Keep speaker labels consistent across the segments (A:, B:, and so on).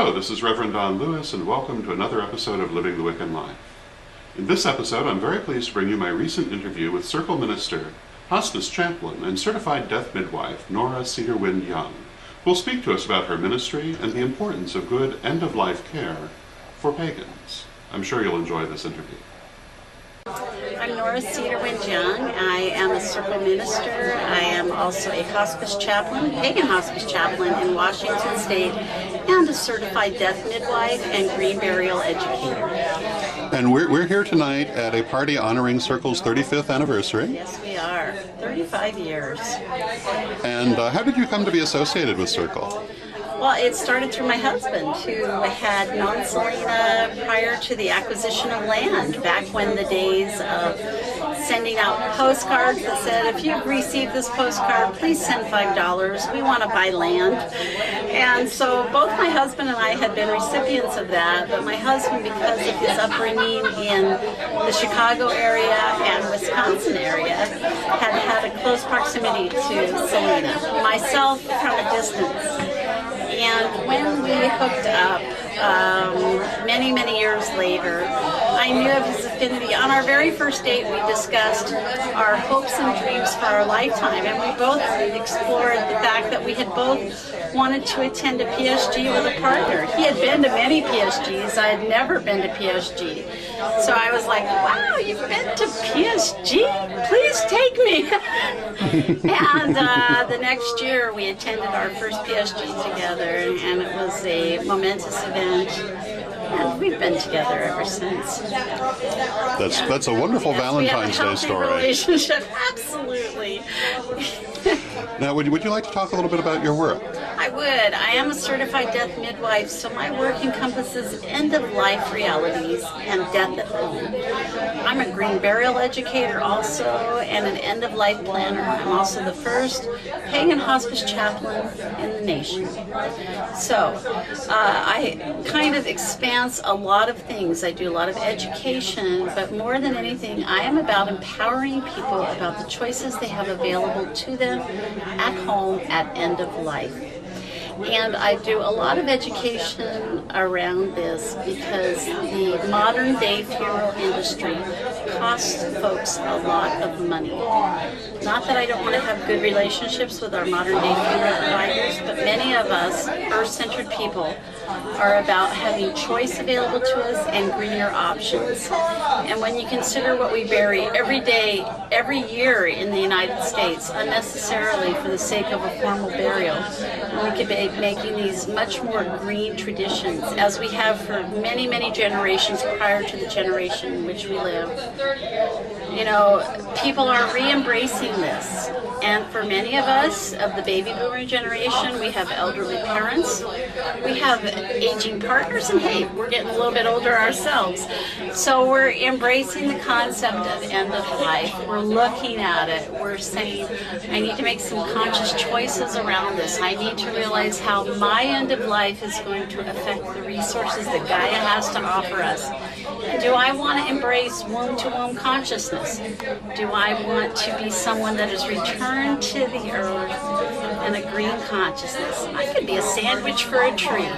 A: Hello, this is Reverend Don Lewis, and welcome to another episode of Living the Wiccan Life. In this episode, I'm very pleased to bring you my recent interview with Circle Minister, Hospice Chaplain, and Certified Death Midwife, Nora Cedarwind Young, who will speak to us about her ministry and the importance of good end-of-life care for pagans. I'm sure you'll enjoy this interview.
B: I'm Nora Cedarwind Young. I am a Circle Minister. I am also a Hospice Chaplain, Pagan Hospice Chaplain in Washington State, and a Certified Death Midwife and Green Burial Educator.
A: And we're here tonight at a party honoring Circle's 35th anniversary.
B: Yes, we are. 35 years.
A: And how did you come to be associated with Circle?
B: Well, it started through my husband, who had known Selena prior to the acquisition of land, back when the days of sending out postcards that said, if you've received this postcard, please send $5. We want to buy land. And so both my husband and I had been recipients of that, but my husband, because of his upbringing in the Chicago area and Wisconsin area, had a close proximity to Selena. Myself, from a distance. And when we hooked up, many, many years later, I knew of his affinity. On our very first date, we discussed our hopes and dreams for our lifetime, and we both explored the fact that we had both wanted to attend a PSG with a partner. He had been to many PSGs. I had never been to PSG. So I was like, wow, you've been to PSG? Please take me. And the next year we attended our first PSG together, and it was a momentous event. And we've been together ever since.
A: That's a wonderful Valentine's Day story.
B: Relationship, absolutely.
A: Now, would you like to talk a little bit about your work?
B: I would. I am a certified death midwife, so my work encompasses end-of-life realities and death at home. I'm a green burial educator also, and an end-of-life planner. I'm also the first Pagan Hospice Chaplain in the nation. So I kind of expanse a lot of things. I do a lot of education, but more than anything, I am about empowering people about the choices they have available to them at home at end of life. And I do a lot of education around this because the modern day funeral industry costs folks a lot of money. Not that I don't want to have good relationships with our modern day funeral providers, but many of us earth-centered people are about having choice available to us and greener options. And when you consider what we bury every day, every year in the United States, unnecessarily for the sake of a formal burial, we could be making these much more green traditions, as we have for many, many generations prior to the generation in which we live. You know, people are re-embracing this. And for many of us, of the baby boomer generation, we have elderly parents, we have aging partners, and hey, we're getting a little bit older ourselves. So we're embracing the concept of end of life. We're looking at it. We're saying, I need to make some conscious choices around this. I need to realize how my end of life is going to affect the resources that Gaia has to offer us. Do I want to embrace womb-to-womb consciousness? Do I want to be someone that is returned to the earth in a green consciousness? I could be a sandwich for a tree.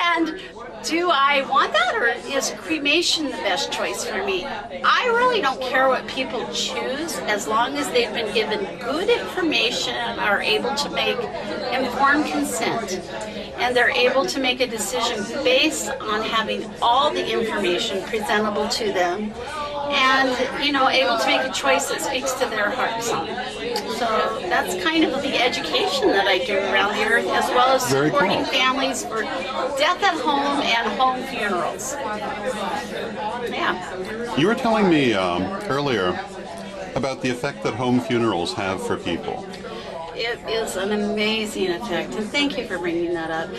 B: And do I want that, or is cremation the best choice for me? I really don't care what people choose, as long as they've been given good information, are able to make informed consent, and they're able to make a decision based on having all the information presentable to them, and, you know, able to make a choice that speaks to their hearts. So that's kind of the education that I do around the earth, as well as supporting families for death at home and home funerals. Yeah.
A: You were telling me earlier about the effect that home funerals have for people.
B: It is an amazing effect, and thank you for bringing that up.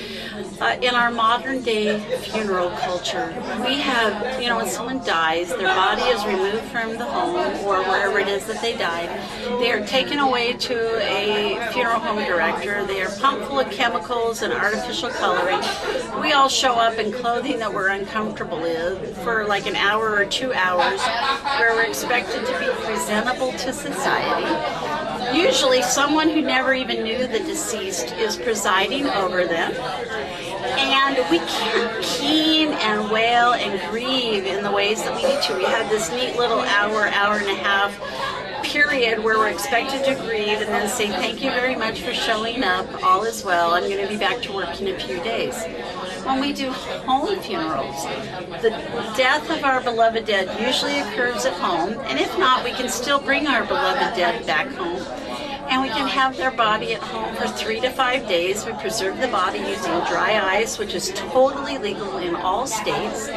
B: In our modern day funeral culture, we have, you know, when someone dies, their body is removed from the home or wherever it is that they died. They are taken away to a funeral home director. They are pumped full of chemicals and artificial coloring. We all show up in clothing that we're uncomfortable in for like an hour or 2 hours, where we're expected to be presentable to society. Usually someone who never even knew the deceased is presiding over them. And we can't keen and wail and grieve in the ways that we need to. We had this neat little hour and a half period where we're expected to grieve and then say thank you very much for showing up, all is well, I'm going to be back to work in a few days. When we do home funerals, the death of our beloved dead usually occurs at home, and if not, we can still bring our beloved dead back home. And we can have their body at home for 3 to 5 days. We preserve the body using dry ice, which is totally legal in all states.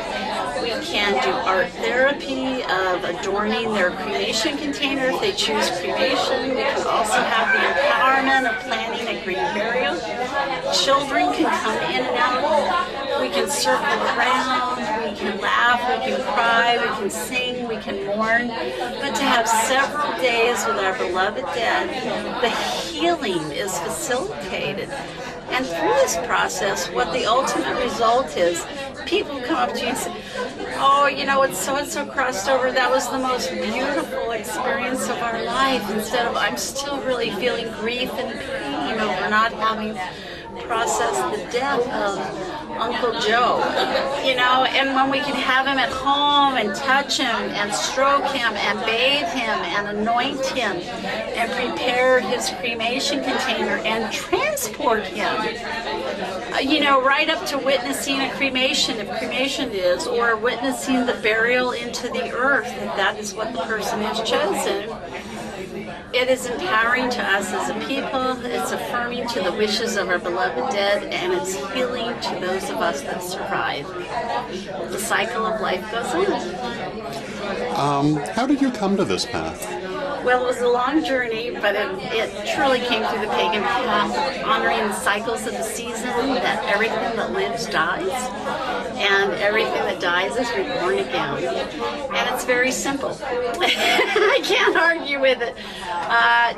B: We can do art therapy of adorning their cremation container if they choose cremation. We can also have the empowerment of planning a green burial. Children can come in and out. We can circle around. We can laugh. We can cry. We can sing. We can mourn. But to have several days with our beloved dead, the healing is facilitated. And through this process, what the ultimate result is, people come up to you and say, oh, you know, it's so-and-so crossed over. That was the most beautiful experience of our life. Instead of, I'm still really feeling grief and pain over not having processed the death of Uncle Joe, you know, and when we can have him at home and touch him and stroke him and bathe him and anoint him and prepare his cremation container and transport him, you know, right up to witnessing a cremation, if cremation is, or witnessing the burial into the earth, if that is what the person has chosen. It is empowering to us as a people, it's affirming to the wishes of our beloved dead, and it's healing to those of us that survive. The cycle of life goes on.
A: How did you come to this path?
B: Well, it was a long journey, but it truly came through the pagan path, honoring the cycles of the season, that everything that lives dies, and everything that dies is reborn again. And it's very simple. I can't argue with it.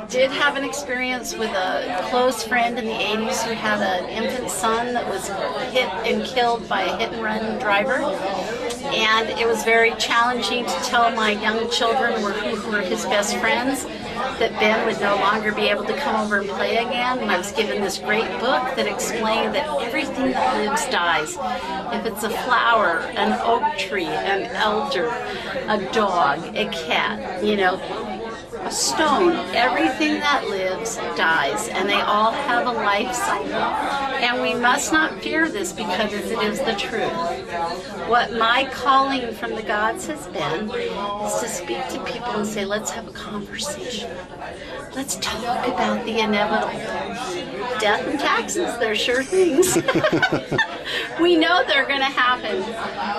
B: Did have an experience with a close friend in the 80s who had an infant son that was hit and killed by a hit-and-run driver. And it was very challenging to tell my young children who were his best friends that Ben would no longer be able to come over and play again. And I was given this great book that explained that everything that lives dies. If it's a flower, an oak tree, an elder, a dog, a cat, you know, a stone, everything that lives dies, and they all have a life cycle. And we must not fear this because it is the truth. What my calling from the gods has been is to speak to people and say, let's have a conversation. Let's talk about the inevitable. Death and taxes, they're sure things. We know they're going to happen,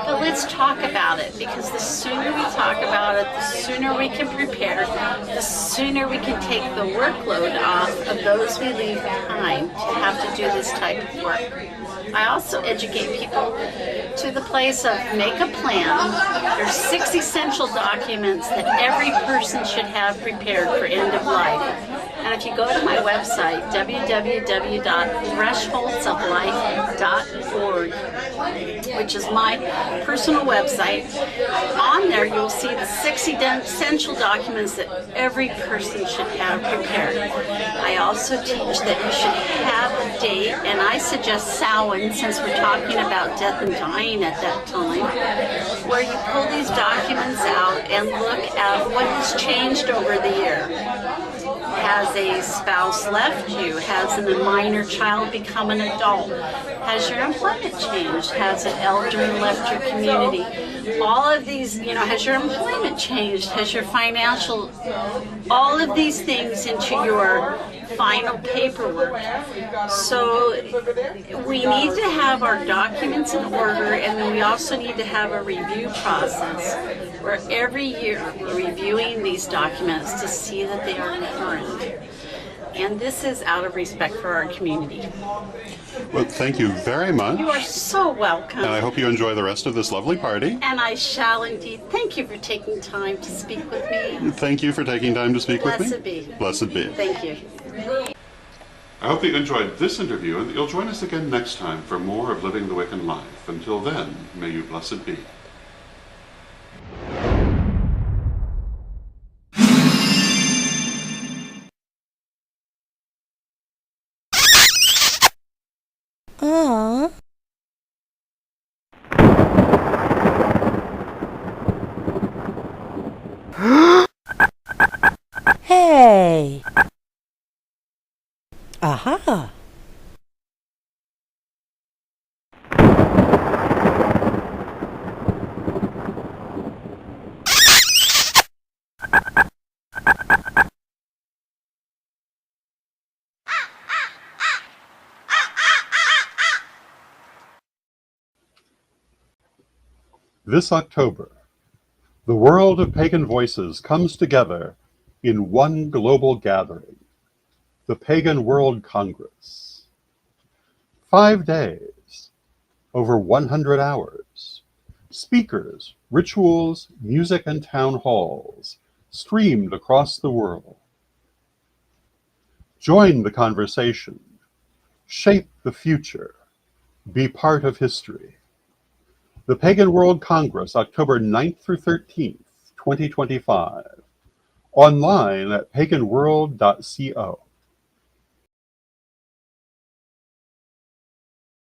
B: but let's talk about it, because the sooner we talk about it, the sooner we can prepare, the sooner we can take the workload off of those we leave behind to have to do this type of work. I also educate people to the place of make a plan. There's 6 essential documents that every person should have prepared for end of life. And if you go to my website, www.thresholdsoflife.org, which is my personal website, on there you'll see the 6 essential documents that every person should have prepared. I also teach that you should have a date, and I suggest Samhain, since we're talking about death and dying at that time, where you pull these documents out and look at what has changed over the year. Has a spouse left you? Has a minor child become an adult? Has your employment changed? Has an elder left your community? All of these, you know, has your employment changed? Has your financial, all of these things into your final paperwork. So we need to have our documents in order, and then we also need to have a review process where every year we're reviewing these documents to see that they are current. And this is out of respect for our community.
A: Well, thank you very much.
B: You are so welcome.
A: And I hope you enjoy the rest of this lovely party.
B: And I shall indeed. Thank you for taking time to speak with me.
A: Thank you for taking time to speak with me.
B: Blessed be.
A: Blessed be.
B: Thank you.
A: I hope that you enjoyed this interview and that you'll join us again next time for more of Living the Wiccan Life. Until then, may you blessed be.
C: Aww. Hey. Aha.
A: This October, the world of pagan voices comes together in one global gathering, the Pagan World Congress. 5 days, over 100 hours, speakers, rituals, music, and town halls streamed across the world. Join the conversation, shape the future, be part of history. The Pagan World Congress, October 9th through 13th, 2025. Online at paganworld.co.